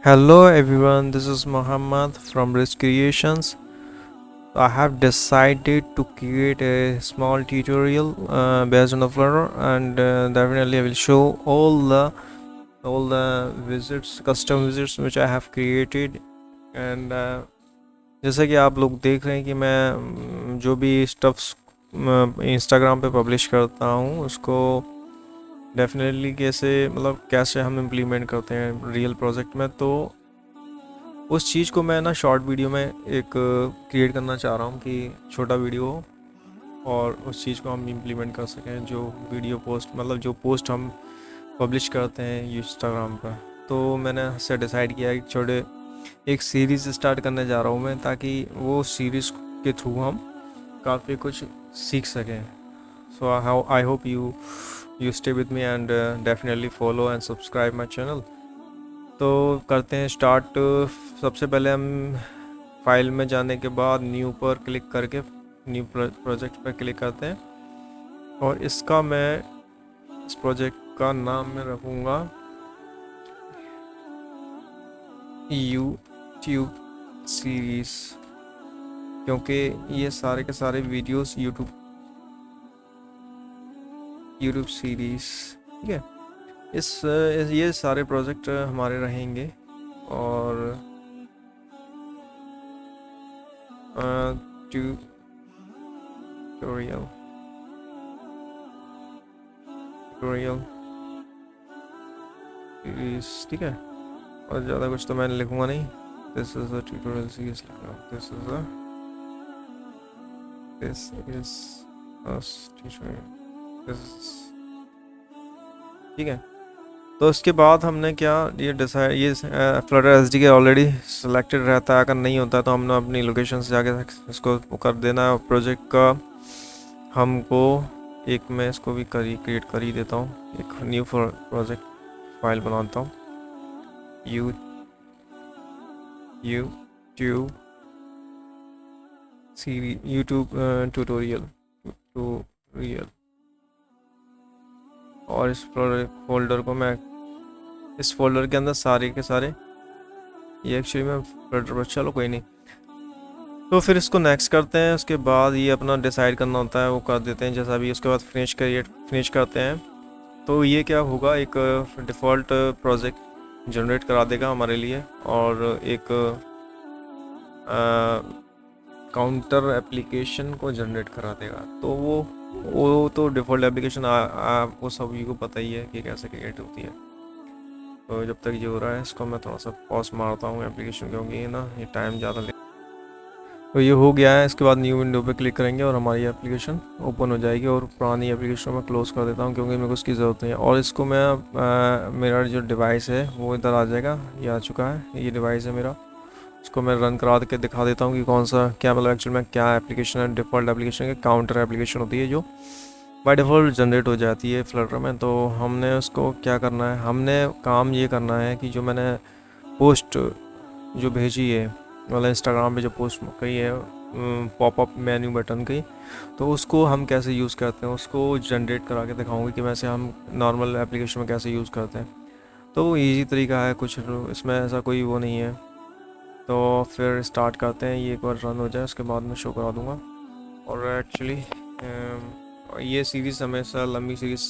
Hello everyone, this is Muhammad from Risk Creations. I have decided to create a small tutorial based on the Flutter, and definitely I will show all the visits, custom visits which I have created. And जैसा कि आप लोग देख रहे हैं कि मैं जो भी स्टफ्स इंस्टाग्राम पे पब्लिश करता हूँ उसको डेफिनेटली कैसे हम इम्प्लीमेंट करते हैं रियल प्रोजेक्ट में। तो उस चीज़ को मैं ना शॉर्ट वीडियो में एक क्रिएट करना चाह रहा हूँ कि छोटा वीडियो हो और उस चीज़ को हम इम्प्लीमेंट कर सकें। जो वीडियो पोस्ट जो पोस्ट हम पब्लिश करते हैं इंस्टाग्राम पर, तो मैंने इससे डिसाइड किया कि छोटे एक सीरीज़ स्टार्ट करने जा रहा हूँ मैं, ताकि वो सीरीज़ के थ्रू हम काफ़ी कुछ सीख सकें। So I hope you stay with me and definitely follow and subscribe my channel. तो करते हैं स्टार्ट। सबसे पहले हम फाइल में जाने के बाद न्यू पर क्लिक करके न्यू प्रोजेक्ट पर क्लिक करते हैं, और इसका मैं इस प्रोजेक्ट का नाम मैं रखूँगा यूट्यूब सीरीज़, क्योंकि ये सारे के सारे वीडियोस यूट्यूब सीरीज़, ठीक है। ये सारे प्रोजेक्ट हमारे रहेंगे। और ट्यूटोरियल ट्यूटोरियल सीरीज, ठीक है। और ज़्यादा कुछ तो मैंने लिखूँगा नहीं। This is a tutorial series, this is ठीक है। तो उसके बाद हमने क्या ये डिसाइड, ये फ्लटर एसडीके ऑलरेडी सिलेक्टेड रहता है। अगर नहीं होता है तो हमने अपनी लोकेशन से जाके इसको कर देना है। प्रोजेक्ट का हमको एक मैं इसको भी क्रिएट कर ही देता हूँ, एक न्यू प्रोजेक्ट फाइल बनाता हूँ, यूट्यूब सीरीज, यूट्यूब ट्यूटोरियल। और इस फोल्डर को मैं, इस फोल्डर के अंदर सारे के सारे, ये एक्चुअली मैं फोल्डर पर, चलो कोई नहीं। तो फिर इसको नेक्स्ट करते हैं। उसके बाद ये अपना डिसाइड करना होता है, वो कर देते हैं जैसा भी। उसके बाद फिनिश करते हैं। तो ये क्या होगा, एक डिफ़ॉल्ट प्रोजेक्ट जनरेट करा देगा हमारे लिए, और एक काउंटर एप्लीकेशन को जनरेट करा देगा। तो वो तो डिफ़ॉल्ट एप्लीकेशन आपको सभी को पता ही है कि कैसे क्रिएट होती है। तो जब तक ये हो रहा है, इसको मैं थोड़ा सा पॉज मारता हूँ एप्लीकेशन, क्योंकि ना ये टाइम ज़्यादा ले। तो ये हो गया है। इसके बाद न्यू विंडो पे क्लिक करेंगे और हमारी एप्लीकेशन ओपन हो जाएगी। और पुरानी एप्लीकेशन मैं क्लोज़ कर देता हूँ, क्योंकि मेरे को उसकी ज़रूरत नहीं है। और इसको मैं मेरा जो डिवाइस है वो इधर आ जाएगा, ये आ चुका है, ये डिवाइस है मेरा। इसको मैं रन करा के दिखा देता हूँ कि कौन सा क्या एक्चुअल में क्या एप्लीकेशन है। डिफ़ॉल्ट एप्लीकेशन की काउंटर एप्लीकेशन होती है, जो बाय डिफ़ॉल्ट जनरेट हो जाती है फ्लटर में। तो हमने उसको क्या करना है, हमने काम ये करना है कि जो मैंने पोस्ट जो भेजी है, इंस्टाग्राम पे जो पोस्ट कही है पॉपअप मेन्यू बटन की, तो उसको हम कैसे यूज़ करते हैं उसको जनरेट करा के दिखाऊंगी कि वैसे हम नॉर्मल एप्लीकेशन में कैसे यूज़ करते हैं। तो वो ईजी तरीका है, कुछ इसमें ऐसा कोई वो नहीं है। तो फिर स्टार्ट करते हैं। ये एक बार रन हो जाए उसके बाद मैं शो करा दूँगा। और एक्चुअली ये सीरीज़ हमेशा लंबी सीरीज़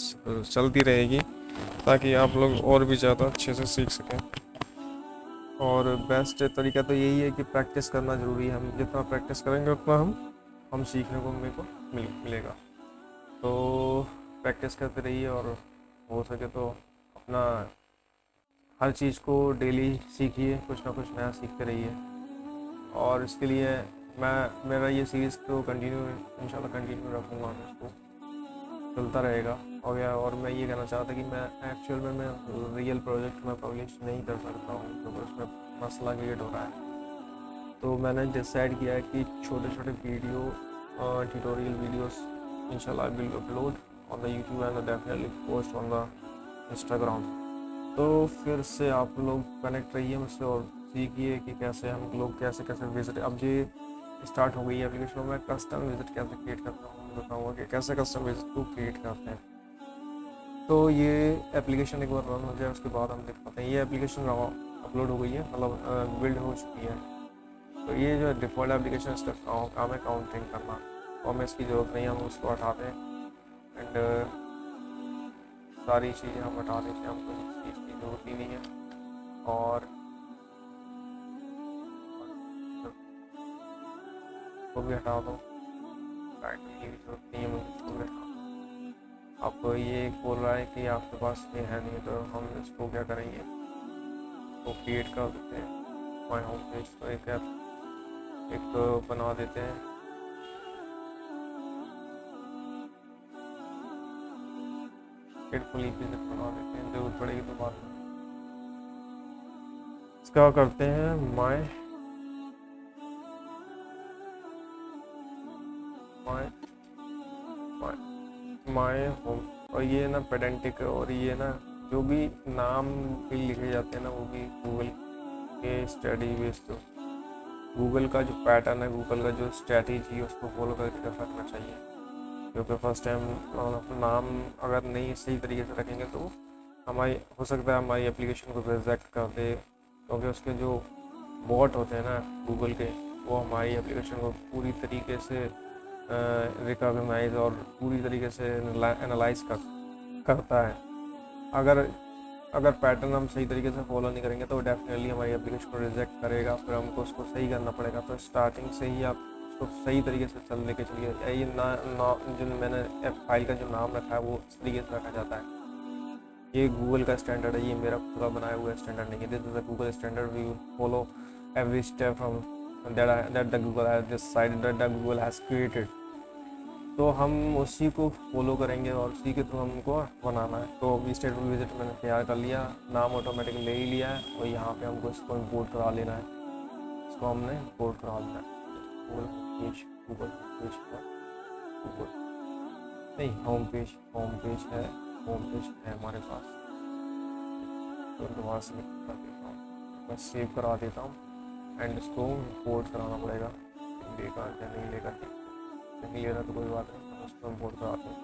चलती रहेगी, ताकि आप लोग और भी ज़्यादा अच्छे से सीख सकें। और बेस्ट तरीका तो यही है कि प्रैक्टिस करना ज़रूरी है। हम जितना प्रैक्टिस करेंगे उतना हम सीखने को मेरे को मिलेगा। तो प्रैक्टिस करते रहिए, और हो सके तो अपना हर चीज़ को डेली सीखिए, कुछ ना कुछ नया सीखते रहिए। और इसके लिए मेरा ये सीरीज़ तो कंटिन्यू इंशाल्लाह कंटिन्यू रखूँगा, मैं इसको चलता रहेगा। और मैं ये कहना चाहता कि मैं एक्चुअल में मैं रियल प्रोजेक्ट में पब्लिश नहीं कर सकता हूँ, क्योंकि उसमें मसला क्रिएट हो रहा है। तो मैंने डिसाइड किया है कि छोटे छोटे वीडियो ट्यूटोरियल वीडियोस इंशाल्लाह I will upload on the YouTube and definitely post on the Instagram. तो फिर से आप लोग कनेक्ट रहिए मुझसे और सीखिए कि कैसे हम लोग कैसे कैसे विजिट, अब ये स्टार्ट हो गई है एप्लीकेशन में कस्टम विजिट कैसे क्रिएट करता हूँ, बताऊँगा कि कैसे कस्टम विजिट को क्रिएट करते हैं। तो ये एप्लीकेशन एक बार रन हो जाए उसके बाद हम देख पाते हैं। ये एप्लीकेशन अपलोड हो गई है, मतलब बिल्ड हो चुकी है। तो ये जो डिफ़ॉल्ट एप्लीकेशन इसका काम है काउंटिंग करना, तो हमें इसकी ज़रूरत नहीं है, हम उसको हटा दें। एंड सारी चीज़ें हम हटा देते हैं, हमको इस चीज़ की ज़रूरत ही नहीं है। और वो भी हटा दो, टाइटल की भी ज़रूरत नहीं है मुझे, इसको भी हटा दो। अब ये बोल रहा है कि आपके पास ये है नहीं, तो हम इसको क्या करेंगे, इसको क्रिएट कर देते हैं माई होम पेज। तो एक बना देते हैं, फुल विजिट बना देते हैं, जरूरत पड़ेगी तो बाद में। इसका करते हैं माई माई माई होम। और ये ना पेडेंटिक, और ये ना जो भी नाम भी लिखे जाते हैं ना, वो भी गूगल के स्टडी बेस, तो गूगल का जो पैटर्न है, गूगल का जो स्ट्रैटेजी है, उसको फॉलो करके रखना चाहिए। क्योंकि फर्स्ट टाइम नाम अगर नहीं सही तरीके से रखेंगे तो हमारी, हो सकता है हमारी एप्लीकेशन को रिजेक्ट कर दे, क्योंकि उसके जो बॉट होते हैं ना गूगल के, वो हमारी एप्लीकेशन को पूरी तरीके से रिकॉग्नाइज और पूरी तरीके से एनालाइज करता है। अगर अगर पैटर्न हम सही तरीके से फॉलो नहीं करेंगे तो डेफिनेटली हमारी एप्लीकेशन को रिजेक्ट करेगा, फिर हमको उसको सही करना पड़ेगा। तो स्टार्टिंग से ही आप उसको सही तरीके से चल लेके चलिए। ये जो मैंने फाइल का जो नाम रखा है वो इस तरीके से रखा जाता है। ये गूगल का स्टैंडर्ड है, ये मेरा खुद का बनाया हुआ स्टैंडर्ड नहीं है। This is a Google standard, we follow every step from that the Google has decided, that the Google has created. तो हम उसी को फॉलो करेंगे और उसी के थ्रू हमको बनाना है। तो अभी स्टेटमेंट विजिट मैंने तैयार कर लिया, नाम ऑटोमेटिक ले ही लिया है, और यहाँ पे हमको इसको इंपोर्ट करा लेना है। इसको हमने इंपोर्ट करा लेना है, गूगल पेज, गूगल पेज है, गूगल नहीं, होम पेज, होम पेज है, होम पेज है हमारे पास। तो दोबारा सेलेक्ट कर देता हूँ, बस सेव करा देता हूँ। एंड इसको इंपोर्ट कराना पड़ेगा, लेगा या नहीं लेगा, नहीं ले रहा तो कोई बात नहीं, हम उसको इम्पोर्ट कराते हैं।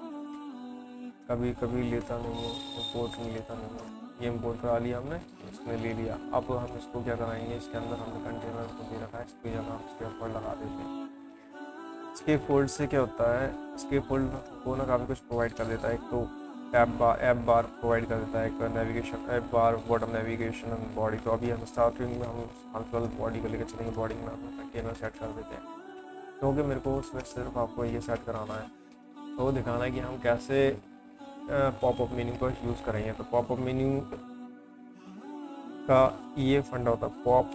कभी कभी लेता नहीं है, इम्पोर्ट नहीं लेता नहीं है। ये इम्पोर्ट करा लिया हमने, इसने ले लिया। अब हम इसको क्या कराएंगे, इसके अंदर हमने कंटेनर को दे रखा है, इसकी जगह हम इसके ऊपर लगा देते हैं। स्केप फोल्ड से क्या होता है, स्केप फोल्ड को ना काफ़ी कुछ प्रोवाइड कर देता है। एक तो ऐप बार प्रोवाइड कर देता है, एक navigation app bar, bottom navigation and body. तो अभी हम स्टार्टिंग में हम फिलहाल बॉडी को लेकर चलेंगे। बॉडी में हम कंटेनर सेट कर देते हैं, क्योंकि मेरे को उसमें सिर्फ आपको ये सेट कराना है, तो दिखाना है कि हम कैसे पॉपअप मीनिंग को यूज़ करेंगे। तो पॉपअप मीनिंग का ये फंडा होता है, पॉप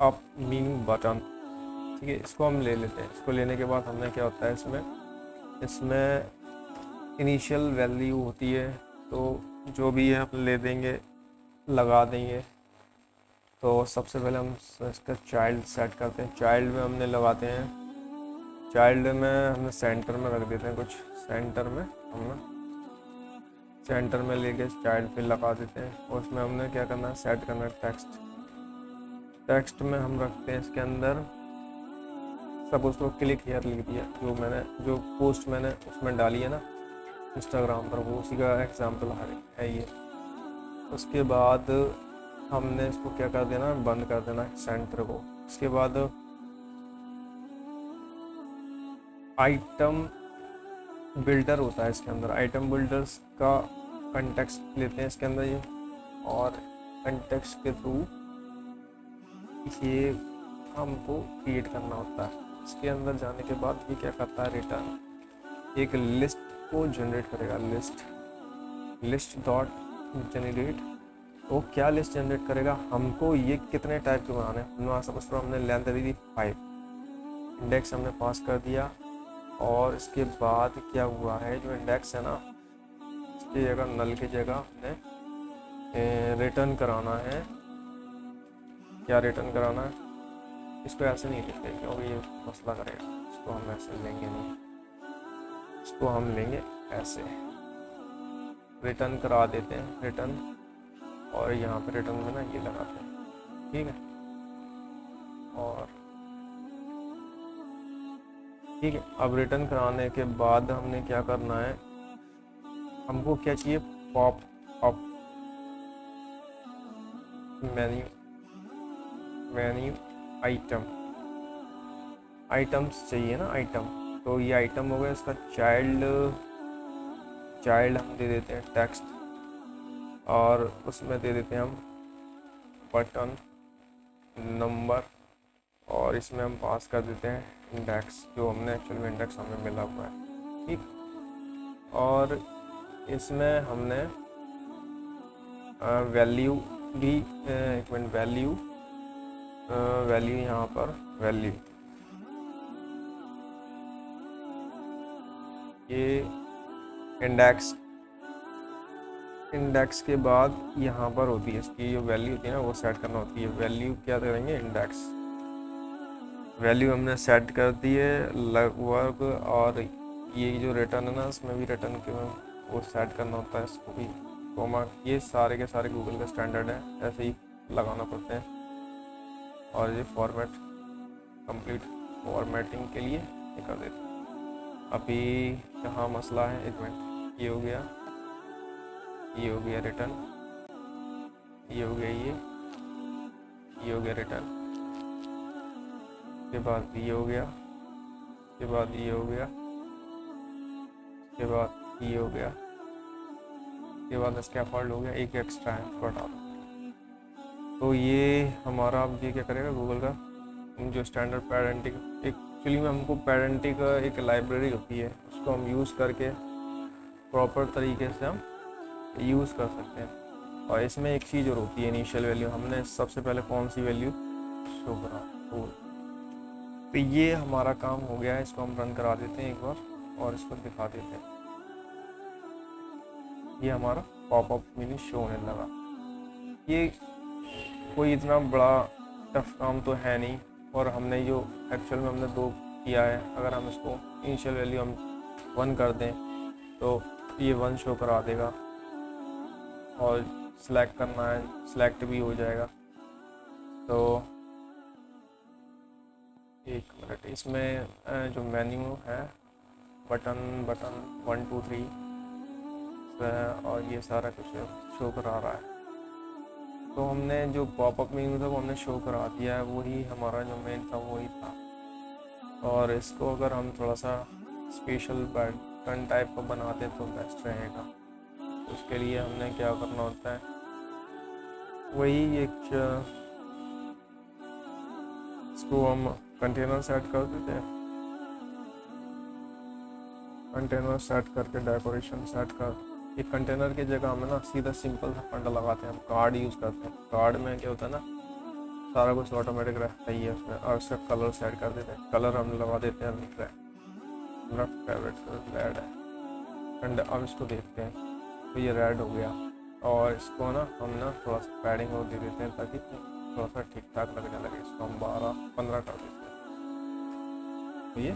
अप मीनिंग बटन। ठीक है, इसको हम ले लेते हैं। इसको लेने के बाद हमें क्या होता है, इसमें इनिशियल वैल्यू होती है, तो जो भी है हम ले देंगे, लगा देंगे। तो सबसे पहले हम इसका चाइल्ड सेट करते हैं। चाइल्ड में हमने लगाते हैं, चाइल्ड में हमने सेंटर में रख देते हैं, कुछ सेंटर में हमने सेंटर में लेके चाइल्ड पे लगा देते हैं। और उसमें हमने क्या करना है, सेट करना है टेक्स्ट। टेक्स्ट में हम रखते हैं इसके अंदर, सपोज तो क्लिक हियर लिख दिया, जो पोस्ट मैंने उसमें डाली है ना इंस्टाग्राम पर, वो उसी का एग्जाम्पल है ये। उसके बाद हमने इसको क्या कर देना, बंद कर देना सेंटर को। इसके बाद आइटम बिल्डर होता है इसके अंदर, आइटम बिल्डर्स का कंटेक्स्ट लेते हैं इसके अंदर ये, और कंटेक्स्ट के थ्रू ये हमको क्रिएट करना होता है। इसके अंदर जाने के बाद ये क्या करता है, रिटर्न एक लिस्ट को जनरेट करेगा, लिस्ट डॉट जनरेट। तो क्या लिस्ट जनरेट करेगा, हमको ये कितने टाइप के बनाने हैं। सपोज हमने लेंथ दे दी 5, इंडेक्स हमने पास कर दिया, और इसके बाद क्या हुआ है, जो इंडेक्स है ना, इसकी जगह नल की जगह हमने रिटर्न कराना है। क्या रिटर्न कराना है, इसको ऐसे नहीं लिखते क्योंकि ये मसला करेगा। इसको हम ऐसे लेंगे नहीं, इसको हम लेंगे ऐसे, रिटर्न करा देते हैं, रिटर्न। और यहाँ पे रिटर्न में ना ये लगाते हैं, ठीक है। और ठीक है, अब रिटर्न कराने के बाद हमने क्या करना है, हमको क्या चाहिए, pop up menu menu items चाहिए ना, आइटम। तो ये आइटम हो गया, इसका चाइल्ड हम दे देते हैं टेक्स्ट, और उसमें दे देते हैं हम बटन नंबर, और इसमें हम पास कर देते हैं इंडेक्स, जो हमने एक्चुअल में इंडेक्स हमें मिला हुआ है, ठीक। और इसमें हमने वैल्यू भी, एक मिनट, वैल्यू यहाँ पर वैल्यू, ये इंडेक्स के बाद यहाँ पर होती है इसकी जो वैल्यू होती है ना, वो सेट करना होती है। वैल्यू क्या करेंगे, इंडेक्स वैल्यू हमने सेट कर दी है लगभग। और ये जो रिटर्न है ना, इसमें भी रिटर्न के वो सेट करना होता है, इसको भी कोमा। ये सारे के सारे गूगल का स्टैंडर्ड है, ऐसे ही लगाना पड़ते हैं। और ये फॉर्मेट कंप्लीट फॉर्मेटिंग के लिए ये कर देते हैं। अभी कहाँ मसला है, एक मिनट, ये हो गया रिटर्न, ये हो गया ये हो गया रिटर्न, के बाद ये हो गया, के बाद ये हो गया, के बाद ये हो गया, के बाद स्कैफोल्ड हो गया, एक एक्स्ट्रा है, उसको हटा दो। तो ये हमारा, अब ये क्या करेगा गूगल का जो स्टैंडर्ड पेरेंटिक, एक्चुअली में हमको पेरेंटिक एक लाइब्रेरी होती है, उसको हम यूज़ करके प्रॉपर तरीके से हम यूज़ कर सकते हैं। और इसमें एक चीज़ और होती है, इनिशियल वैल्यू। हमने सबसे पहले कौन सी वैल्यू शो करा, तो ये हमारा काम हो गया है। इसको हम रन करा देते हैं एक बार और इसको दिखा देते हैं। ये हमारा पॉपअप मेन्यू शो होने लगा। ये कोई इतना बड़ा टफ काम तो है नहीं, और हमने जो एक्चुअल में हमने 2 किया है, अगर हम इसको इनिशियल वैल्यू हम 1 कर दें तो ये 1 शो करा देगा, और सिलेक्ट करना है सिलेक्ट भी हो जाएगा। तो एक मिनट, इसमें जो मेन्यू है बटन 1 2 3 और ये सारा कुछ शो करा रहा है। तो हमने जो पॉपअप मेन्यू था वो हमने शो करा दिया है, वही हमारा जो मेन था वही था। और इसको अगर हम थोड़ा सा स्पेशल बटन टाइप का बनाते तो बेस्ट रहेगा। उसके लिए हमने क्या करना होता है, वही एक इसको हम कंटेनर सेट कर देते हैं। कंटेनर सेट करके डेकोरेशन सेट कर, एक कंटेनर की जगह हमें ना सीधा सिंपल सा फंडा लगाते हैं, हम कार्ड यूज़ करते हैं। कार्ड में क्या होता है ना, सारा कुछ ऑटोमेटिक रहता ही है उसमें, और उसका कलर सेट कर देते हैं। कलर हम लगा देते हैं रेड, मेरा फेवरेट कलर रेड है। एंड अब इसको देखते हैं, तो ये रेड हो गया। और इसको ना हम ना थोड़ा सा पैडिंग और दे देते हैं ताकि थोड़ा सा ठीक ठाक लगने लगे। इसको हम 12-15 कर देते हैं। तो ये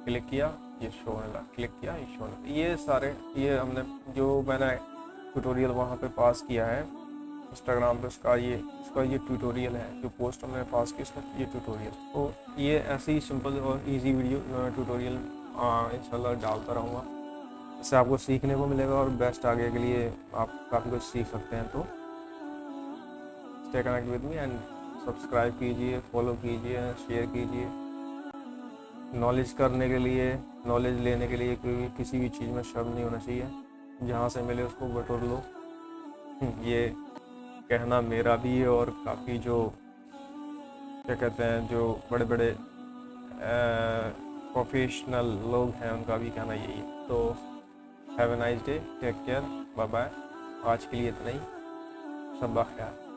क्लिक किया, ये शो होने लगा, क्लिक किया, ये शो होने लगा। ये सारे, ये हमने जो मैंने ट्यूटोरियल वहाँ पे पास किया है इंस्टाग्राम पे, इसका ये ट्यूटोरियल है, जो पोस्ट हमने पास की इसका ये ट्यूटोरियल। तो ये ऐसे ही सिंपल और इजी वीडियो ट्यूटोरियल इंशाल्लाह डालता रहूँगा। इससे आपको सीखने को मिलेगा, और बेस्ट आगे के लिए आप काफ़ी कुछ सीख सकते हैं। तो stay connect with me and subscribe कीजिए, फॉलो कीजिए, शेयर कीजिए। नॉलेज करने के लिए, नॉलेज लेने के लिए कोई किसी भी चीज़ में शर्म नहीं होना चाहिए, जहाँ से मिले उसको बटोर लो। ये कहना मेरा भी है, और काफ़ी जो क्या कहते हैं, जो बड़े बड़े प्रोफेशनल लोग हैं उनका भी कहना यही है। तो have a nice day, take care, bye bye. आज के लिए इतना ही, शब्बा खैर।